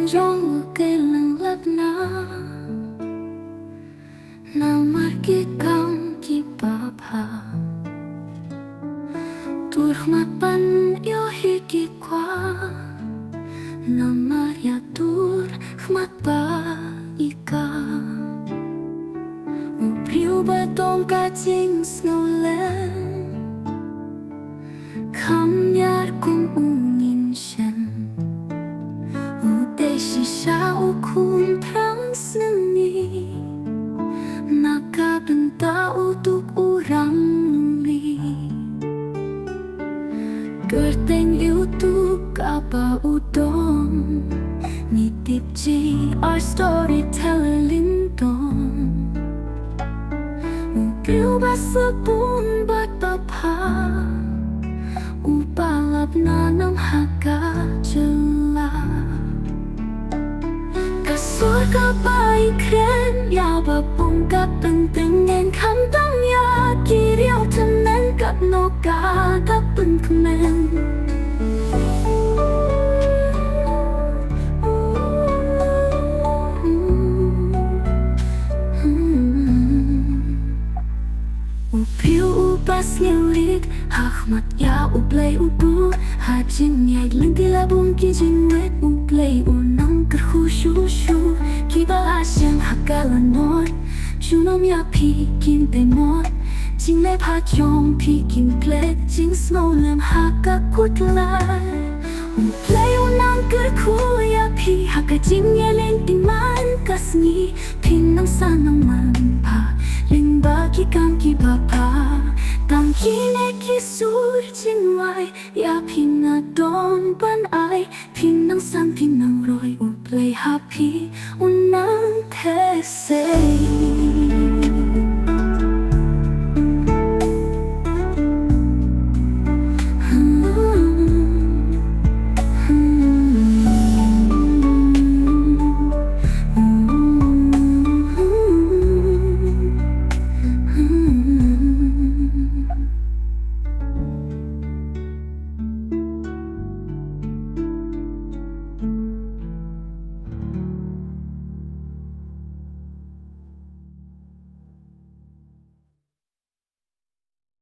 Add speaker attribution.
Speaker 1: rong kailan labna na markikang kipapa turhmapan yo hikikwa na mariatur hmatpa ika upriu batong ka jingsnolen kamyar kung ungin siyan Shisha ukun prans nani nakabenta untuk orang li Gerteng YouTube apa udon nitip our storyteller LYNDON Upiu basapun bat bapa upalap nanam haka jelas Surga baik keren ya bapung kat pentengen kandang ya kiriau temen kat noka kat penkemen Upiu ubas nyelit Ahmad ya uplay ubu Hajin yay lengki labung kijin wet uplay unang kerhushushu Kiba asyang hakalanor Junom ya pikin temot Jing le pachong pikin plek Jing snolem hakakutlay Uplay unang kerku ya pi Haka jing ya lengki man kasni Pinang sanang manpa Ling bagi kang kibapa Tang kine kisur jingrwai Ya pinadon ban ay Pinang san pinang roy Uplay happy unang tesay